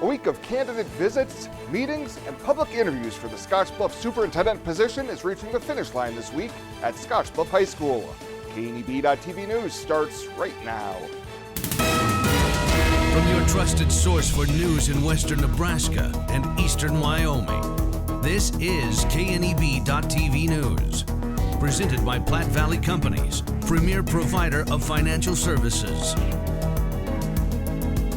A week of candidate visits, meetings, and public interviews for the Scottsbluff superintendent position is reaching the finish line this week at Scottsbluff High School. KNEB.TV News starts right now. From your trusted source for news in western Nebraska and eastern Wyoming, this is KNEB.TV News. Presented by Platte Valley Companies, premier provider of financial services.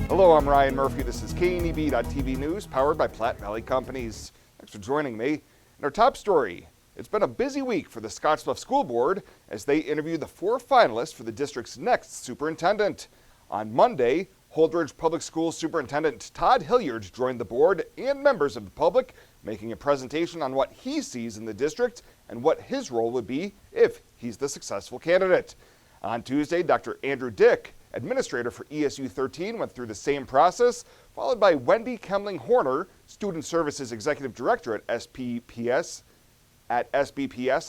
Hello, I'm Ryan Murphy. This is KNEB.TV News, powered by Platte Valley Companies. Thanks for joining me. In our top story, it's been a busy week for the Scottsbluff School Board as they interview the 4 finalists for the district's next superintendent. On Monday, Holdridge Public Schools Superintendent Todd Hilliard joined the board and members of the public, making a presentation on what he sees in the district and what his role would be if he's the successful candidate. On Tuesday, Dr. Andrew Dick, administrator for ESU 13, went through the same process, followed by Wendy Kemling-Horner, Student Services Executive Director at SBPS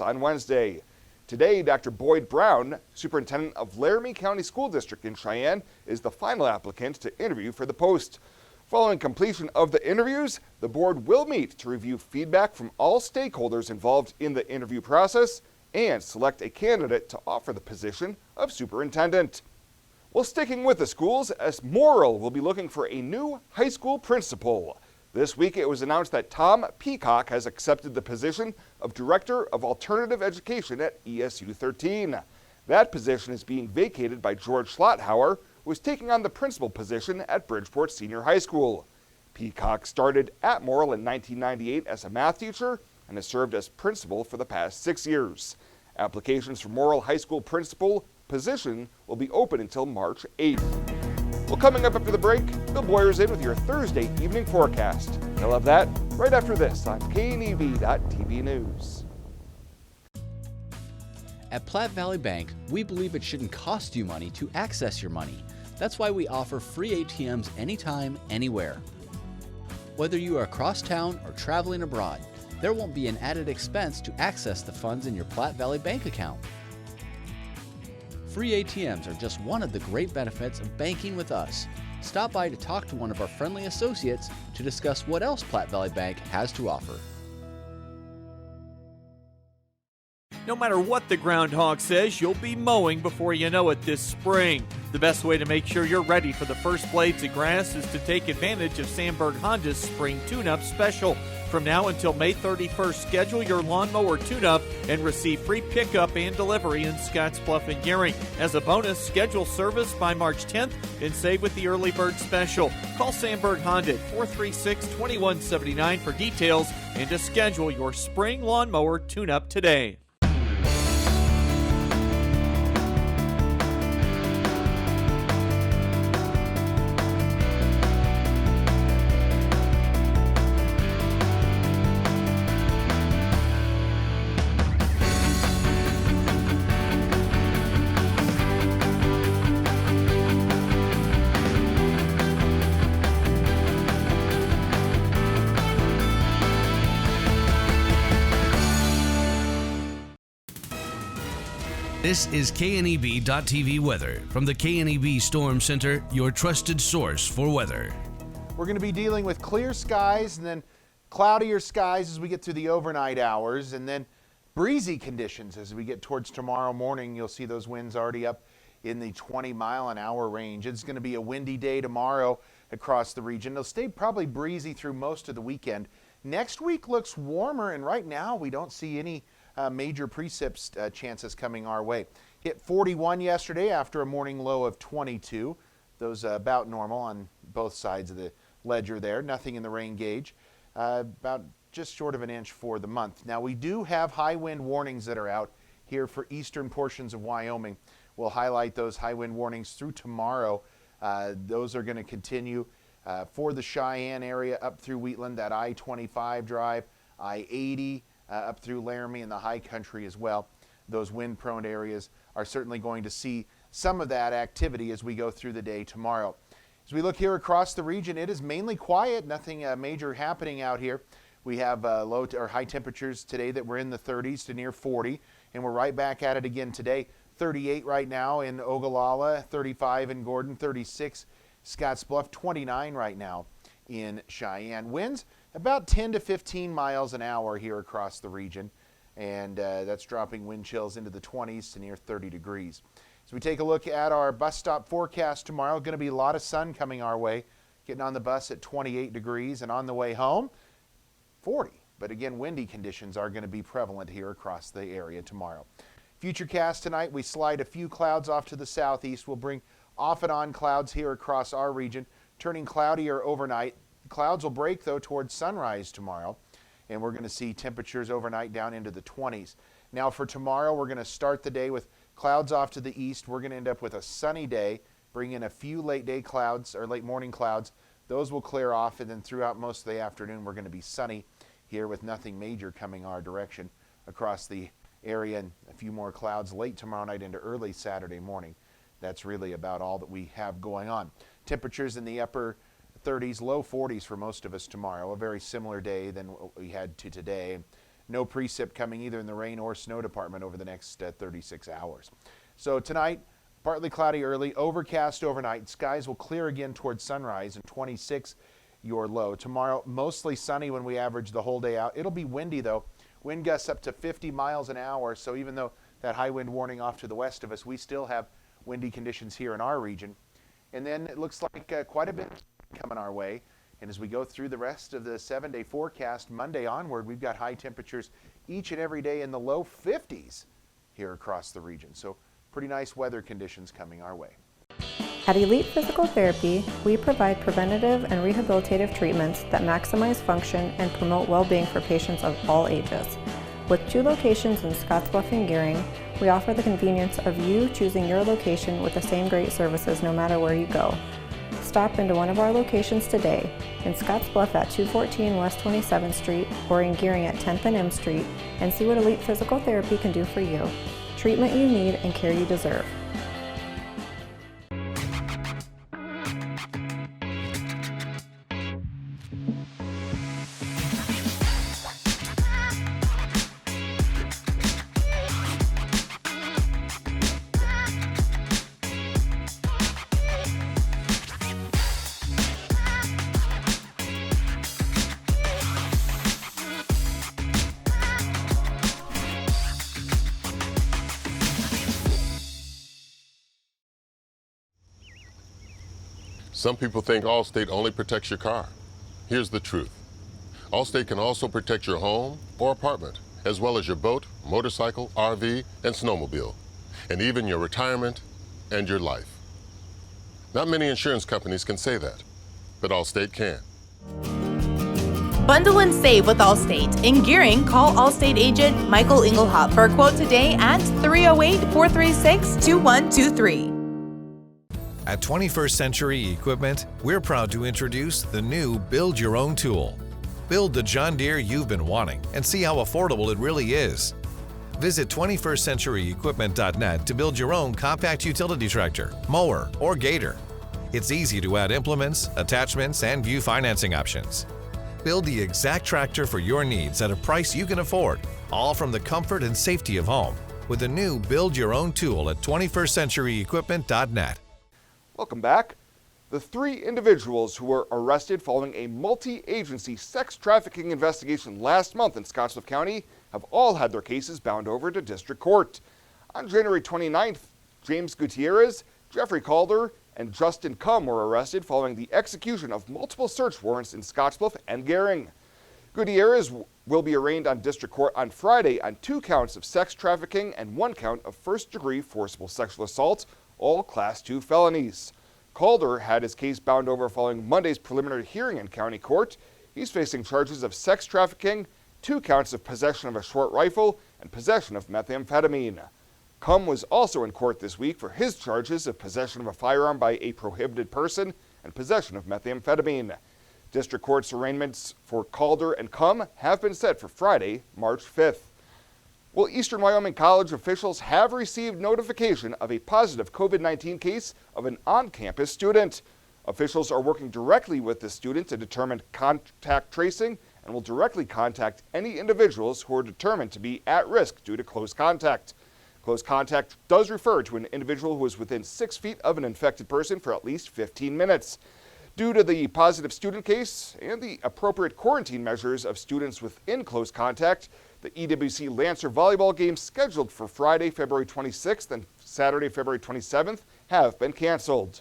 on Wednesday. Today, Dr. Boyd Brown, Superintendent of Laramie County School District in Cheyenne, is the final applicant to interview for the post. Following completion of the interviews, the board will meet to review feedback from all stakeholders involved in the interview process and select a candidate to offer the position of superintendent. Well, sticking with the schools, as Morrill will be looking for a new high school principal. This week it was announced that Tom Peacock has accepted the position of Director of Alternative Education at ESU 13. That position is being vacated by George Schlothauer, who is taking on the principal position at Bridgeport Senior High School. Peacock started at Morrill in 1998 as a math teacher and has served as principal for the past 6 years. Applications for Morrill High School principal position will be open until March 8th. Well, coming up after the break, Bill Boyer's in with your Thursday evening forecast. You'll have that right after this on KNEB.TV News. At Platte Valley Bank, we believe it shouldn't cost you money to access your money. That's why we offer free ATMs anytime, anywhere. Whether you are across town or traveling abroad, there won't be an added expense to access the funds in your Platte Valley Bank account. Free ATMs are just one of the great benefits of banking with us. Stop by to talk to one of our friendly associates to discuss what else Platte Valley Bank has to offer. No matter what the groundhog says, you'll be mowing before you know it this spring. The best way to make sure you're ready for the first blades of grass is to take advantage of Sandberg Honda's Spring Tune-Up Special. From now until May 31st, schedule your lawnmower tune-up and receive free pickup and delivery in Scottsbluff and Gearing. As a bonus, schedule service by March 10th and save with the early bird special. Call Sandberg Honda at 436-2179 for details and to schedule your spring lawnmower tune-up today. This is KNEB.TV weather from the KNEB Storm Center, your trusted source for weather. We're going to be dealing with clear skies and then cloudier skies as we get through the overnight hours, and then breezy conditions as we get towards tomorrow morning. You'll see those winds already up in the 20-mile-an-hour range. It's going to be a windy day tomorrow across the region. It'll stay probably breezy through most of the weekend. Next week looks warmer, and right now we don't see any major precipits chances coming our way. Hit 41 yesterday after a morning low of 22. Those about normal on both sides of the ledger there. Nothing in the rain gauge. About just short of an inch for the month. Now we do have high wind warnings that are out here for eastern portions of Wyoming. We'll highlight those high wind warnings through tomorrow. Those are going to continue for the Cheyenne area up through Wheatland, that I-25 drive, I-80, up through Laramie and the high country as well. Those wind-prone areas are certainly going to see some of that activity as we go through the day tomorrow. As we look here across the region, it is mainly quiet, nothing major happening out here. We have low or high temperatures today that were in the 30s to near 40, and we're right back at it again today. 38 right now in Ogallala, 35 in Gordon, 36 Scottsbluff, 29 right now in Cheyenne. Winds about 10 to 15 miles an hour here across the region, and that's dropping wind chills into the 20s to near 30 degrees. As we take a look at our bus stop forecast tomorrow, going to be a lot of sun coming our way. Getting on the bus at 28 degrees, and on the way home, 40. But again, windy conditions are going to be prevalent here across the area tomorrow. Futurecast tonight, we slide a few clouds off to the southeast. We'll bring off and on clouds here across our region, turning cloudier overnight. Clouds will break, though, towards sunrise tomorrow, and we're going to see temperatures overnight down into the 20s. Now for tomorrow, we're going to start the day with clouds off to the east. We're going to end up with a sunny day, bring in a few late day clouds or late morning clouds. Those will clear off, and then throughout most of the afternoon, we're going to be sunny here with nothing major coming our direction across the area, and a few more clouds late tomorrow night into early Saturday morning. That's really about all that we have going on. Temperatures in the upper 30s, low 40s for most of us tomorrow. A very similar day than what we had to today. No precip coming either in the rain or snow department over the next 36 hours. So tonight, partly cloudy early, overcast overnight. Skies will clear again towards sunrise, and 26 your low. Tomorrow, mostly sunny when we average the whole day out. It'll be windy, though. Wind gusts up to 50 miles an hour, so even though that high wind warning off to the west of us, we still have windy conditions here in our region. And then it looks like quite a bit coming our way. And as we go through the rest of the 7-day forecast, Monday onward, we've got high temperatures each and every day in the low 50s here across the region. So pretty nice weather conditions coming our way. At Elite Physical Therapy, we provide preventative and rehabilitative treatments that maximize function and promote well-being for patients of all ages. With 2 locations in Scottsbluff and Gearing, we offer the convenience of you choosing your location with the same great services no matter where you go. Stop into one of our locations today, in Scottsbluff at 214 West 27th Street or in Gearing at 10th and M Street, and see what Elite Physical Therapy can do for you. Treatment you need and care you deserve. Some people think Allstate only protects your car. Here's the truth. Allstate can also protect your home or apartment, as well as your boat, motorcycle, RV, and snowmobile, and even your retirement and your life. Not many insurance companies can say that, but Allstate can. Bundle and save with Allstate. In Gearing, call Allstate agent Michael Engelhop for a quote today at 308-436-2123. At 21st Century Equipment, we're proud to introduce the new Build Your Own tool. Build the John Deere you've been wanting and see how affordable it really is. Visit 21stcenturyequipment.net to build your own compact utility tractor, mower, or gator. It's easy to add implements, attachments, and view financing options. Build the exact tractor for your needs at a price you can afford, all from the comfort and safety of home, with the new Build Your Own tool at 21stcenturyequipment.net. Welcome back. The 3 individuals who were arrested following a multi-agency sex trafficking investigation last month in Scottsbluff County have all had their cases bound over to district court. On January 29th, James Gutierrez, Jeffrey Calder, and Justin Cum were arrested following the execution of multiple search warrants in Scottsbluff and Gearing. Gutierrez will be arraigned on district court on Friday on 2 counts of sex trafficking and 1 count of first-degree forcible sexual assault, all Class 2 felonies. Calder had his case bound over following Monday's preliminary hearing in county court. He's facing charges of sex trafficking, 2 counts of possession of a short rifle, and possession of methamphetamine. Cum was also in court this week for his charges of possession of a firearm by a prohibited person and possession of methamphetamine. District Court's arraignments for Calder and Cum have been set for Friday, March 5th. Well, Eastern Wyoming College officials have received notification of a positive COVID-19 case of an on-campus student. Officials are working directly with the student to determine contact tracing and will directly contact any individuals who are determined to be at risk due to close contact. Close contact does refer to an individual who is within 6 feet of an infected person for at least 15 minutes. Due to the positive student case and the appropriate quarantine measures of students within close contact, the EWC Lancer volleyball games scheduled for Friday, February 26th and Saturday, February 27th have been canceled.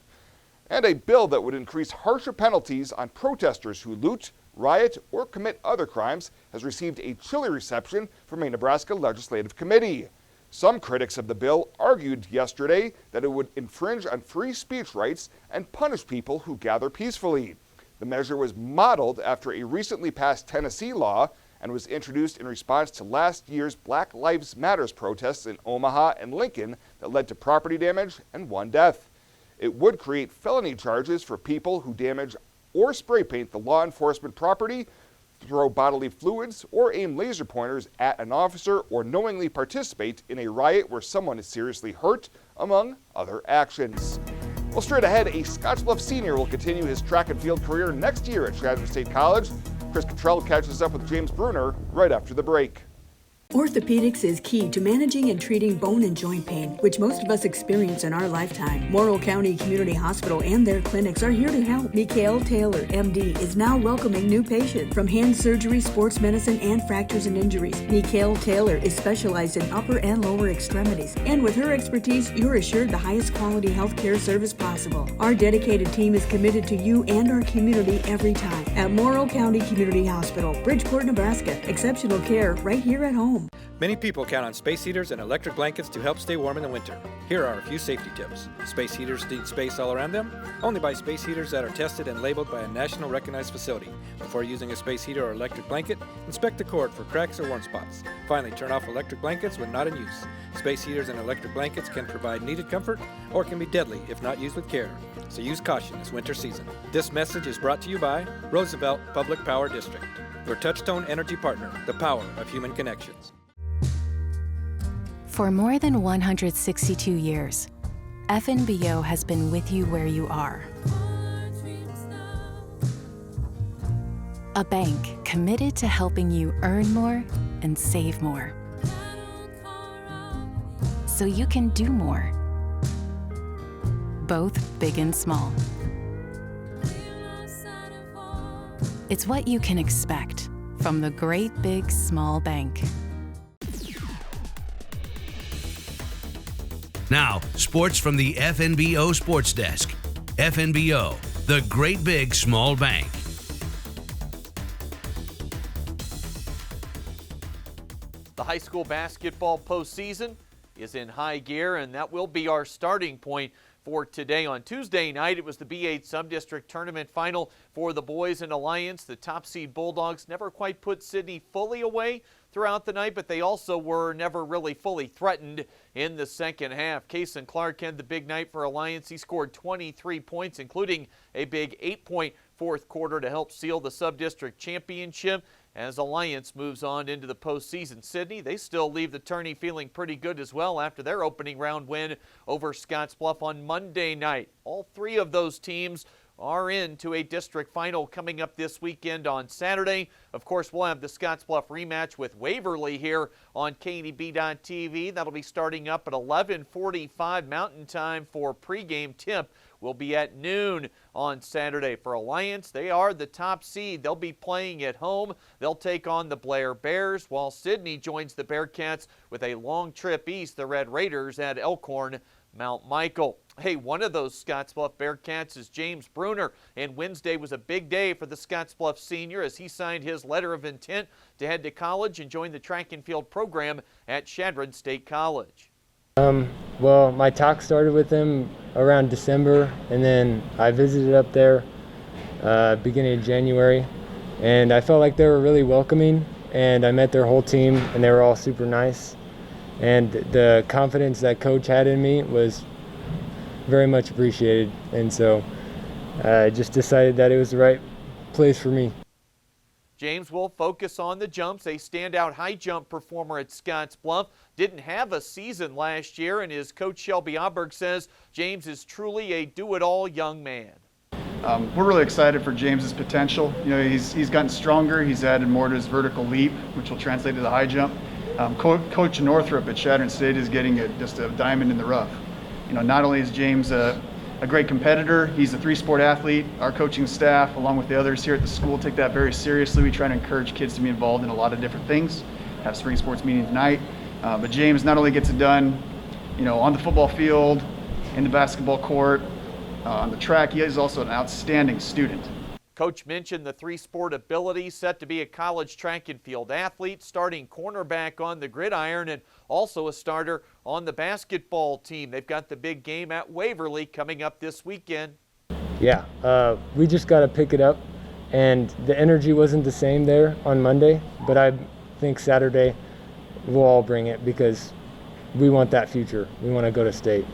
And a bill that would increase harsher penalties on protesters who loot, riot, or commit other crimes has received a chilly reception from a Nebraska legislative committee. Some critics of the bill argued yesterday that it would infringe on free speech rights and punish people who gather peacefully. The measure was modeled after a recently passed Tennessee law and was introduced in response to last year's Black Lives Matter protests in Omaha and Lincoln that led to property damage and one death. It would create felony charges for people who damage or spray paint the law enforcement property, throw bodily fluids, or aim laser pointers at an officer, or knowingly participate in a riot where someone is seriously hurt, among other actions. Well, straight ahead, a Scottsbluff senior will continue his track and field career next year at Shadron State College. Chris Cottrell catches up with James Bruner right after the break. Orthopedics is key to managing and treating bone and joint pain, which most of us experience in our lifetime. Morrill County Community Hospital and their clinics are here to help. Mikhail Taylor, MD, is now welcoming new patients from hand surgery, sports medicine, and fractures and injuries. Mikhail Taylor is specialized in upper and lower extremities, and with her expertise, you're assured the highest quality health care service possible. Our dedicated team is committed to you and our community every time. At Morrill County Community Hospital, Bridgeport, Nebraska, exceptional care right here at home. Many people count on space heaters and electric blankets to help stay warm in the winter. Here are a few safety tips. Space heaters need space all around them. Only buy space heaters that are tested and labeled by a national recognized facility. Before using a space heater or electric blanket, inspect the cord for cracks or warm spots. Finally, turn off electric blankets when not in use. Space heaters and electric blankets can provide needed comfort or can be deadly if not used with care. So use caution this winter season. This message is brought to you by Roosevelt Public Power District, your touchstone energy partner, the power of human connections. For more than 162 years, FNBO has been with you where you are. A bank committed to helping you earn more and save more, so you can do more, both big and small. It's what you can expect from the great big small bank. Now, sports from the FNBO Sports Desk. FNBO, the great big small bank. The high school basketball postseason is in high gear, and that will be our starting point for today. On Tuesday night, it was the B8 Subdistrict Tournament Final for the Boys in Alliance. The top seed Bulldogs never quite put Sidney fully away throughout the night, but they also were never really fully threatened in the second half. Kason Clark had the big night for Alliance. He scored 23 points, including a big 8-point fourth quarter to help seal the Subdistrict Championship. As Alliance moves on into the postseason, Sidney, they still leave the tourney feeling pretty good as well after their opening round win over Scottsbluff on Monday night. All three of those teams are into a district final coming up this weekend on Saturday. Of course, we'll have the Scottsbluff rematch with Waverly here on KNEB.TV. That'll be starting up at 11:45 Mountain Time for pregame tip. Will be at noon on Saturday. For Alliance, they are the top seed. They'll be playing at home. They'll take on the Blair Bears, while Sidney joins the Bearcats with a long trip east. The Red Raiders at Elkhorn Mount Michael. Hey, one of those Scottsbluff Bearcats is James Bruner, and Wednesday was a big day for the Scottsbluff senior as he signed his letter of intent to head to college and join the track and field program at Shadron State College. Well, my talk started with them around December, and then I visited up there beginning of January, and I felt like they were really welcoming, and I met their whole team, and they were all super nice, and the confidence that coach had in me was very much appreciated, and so I just decided that it was the right place for me. James will focus on the jumps, a standout high jump performer at Scottsbluff. Didn't have a season last year, and his coach Shelby Auberg says James is truly a do-it-all young man. We're really excited for James's potential. You know, he's gotten stronger. He's added more to his vertical leap, which will translate to the high jump. Coach Northrup at Shadron State is getting just a diamond in the rough. You know, not only is James a great competitor. He's a 3-sport athlete. Our coaching staff, along with the others here at the school, take that very seriously. We try to encourage kids to be involved in a lot of different things. Have spring sports meeting tonight. But James not only gets it done, on the football field, in the basketball court, on the track, he is also an outstanding student. Coach mentioned the 3-sport ability, set to be a college track and field athlete, starting cornerback on the gridiron, and also a starter on the basketball team. They've got the big game at Waverly coming up this weekend. Yeah, we just got to pick it up, and the energy wasn't the same there on Monday, but I think Saturday we'll all bring it because we want that future. We want to go to state.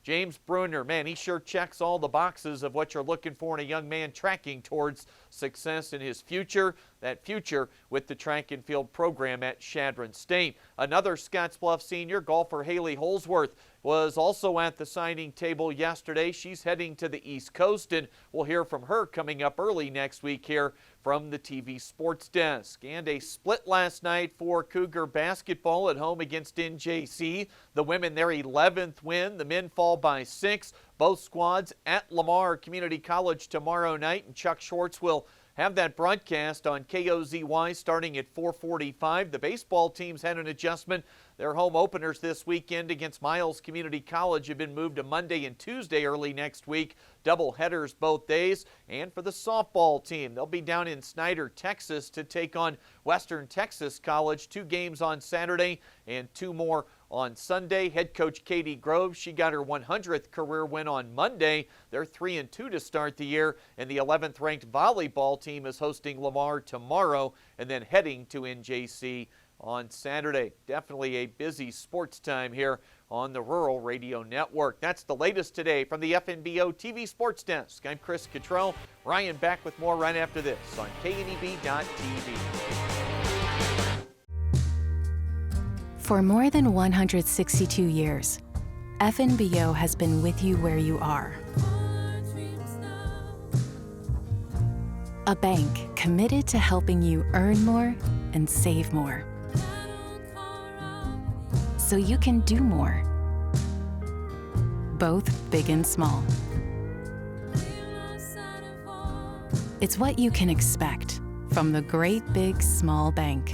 James Bruner, man, he sure checks all the boxes of what you're looking for in a young man tracking towards success in his future, that future with the track and field program at Chadron State. Another Scottsbluff senior, golfer Haley Holsworth, was also at the signing table yesterday. She's heading to the East Coast, and we'll hear from her coming up early next week here from the TV Sports Desk. And a split last night for Cougar basketball at home against NJC. The women their 11th win. The men fall by 6. Both squads at Lamar Community College tomorrow night, and Chuck Schwartz will have that broadcast on KOZY starting at 4:45. The baseball teams had an adjustment. Their home openers this weekend against Miles Community College have been moved to Monday and Tuesday early next week. Double headers both days. And for the softball team, they'll be down in Snyder, Texas to take on Western Texas College. 2 games on Saturday and 2 more on Sunday. Head coach Katie Groves, she got her 100th career win on Monday. They're 3-2 to start the year, and the 11th ranked volleyball team is hosting Lamar tomorrow and then heading to NJC on Saturday. Definitely a busy sports time here on the Rural Radio Network. That's the latest today from the FNBO TV Sports Desk. I'm Chris Cottrell. Ryan back with more right after this on KNEB.TV. For more than 162 years, FNBO has been with you where you are. A bank committed to helping you earn more and save more, so you can do more, both big and small. It's what you can expect from the great big small bank.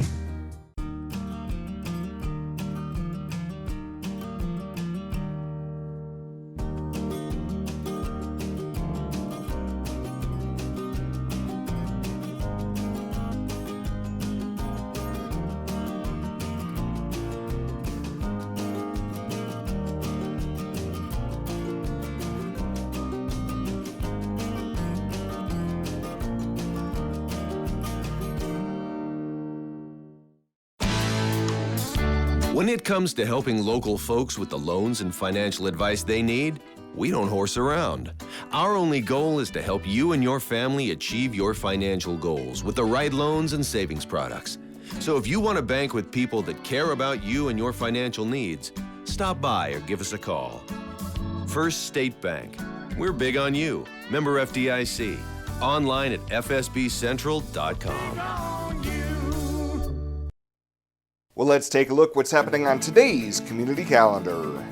When it comes to helping local folks with the loans and financial advice they need, we don't horse around. Our only goal is to help you and your family achieve your financial goals with the right loans and savings products. So if you want to bank with people that care about you and your financial needs, stop by or give us a call. First State Bank. We're big on you. Member FDIC. Online at fsbcentral.com. Well, let's take a look what's happening on today's community calendar.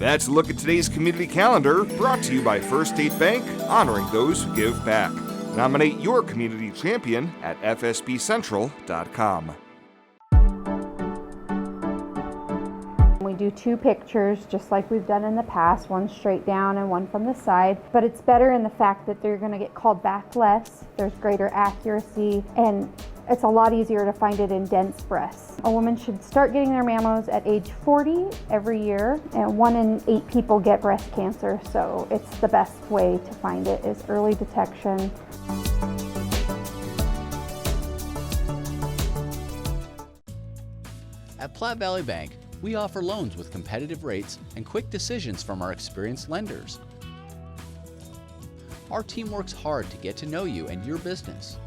That's a look at today's community calendar, brought to you by First State Bank, honoring those who give back. Nominate your community champion at fsbcentral.com. We do 2 pictures just like we've done in the past, one straight down and one from the side, but it's better in the fact that they're going to get called back less, there's greater accuracy, and it's a lot easier to find it in dense breasts. A woman should start getting their mammos at age 40 every year, and 1 in 8 people get breast cancer, so it's the best way to find it is early detection. At Platte Valley Bank, we offer loans with competitive rates and quick decisions from our experienced lenders. Our team works hard to get to know you and your business.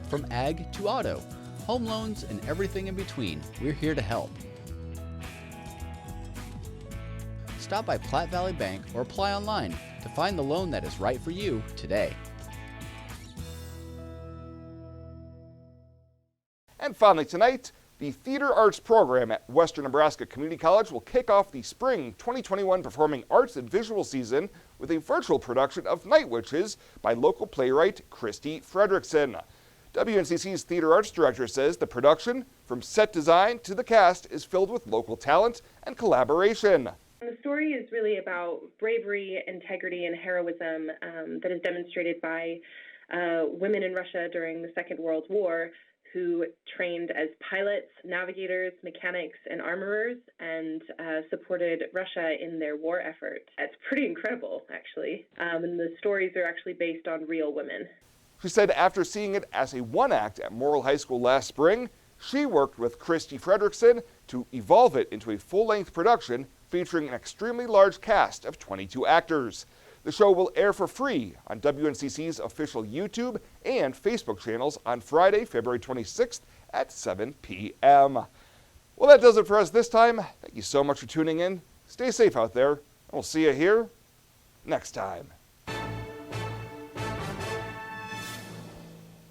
From ag to auto, home loans, and everything in between, we're here to help. Stop by Platte Valley Bank or apply online to find the loan that is right for you today. And finally tonight, the Theater Arts program at Western Nebraska Community College will kick off the spring 2021 Performing Arts and Visual season with a virtual production of Night Witches by local playwright Christy Fredrickson. WNCC's Theater Arts Director says the production, from set design to the cast, is filled with local talent and collaboration. The story is really about bravery, integrity, and heroism that is demonstrated by women in Russia during the Second World War who trained as pilots, navigators, mechanics, and armorers, and supported Russia in their war effort. It's pretty incredible, actually. And the stories are actually based on real women. She said after seeing it as a one-act at Morrill High School last spring, she worked with Christy Fredrickson to evolve it into a full-length production featuring an extremely large cast of 22 actors. The show will air for free on WNCC's official YouTube and Facebook channels on Friday, February 26th at 7 p.m. Well, that does it for us this time. Thank you so much for tuning in. Stay safe out there, and we'll see you here next time.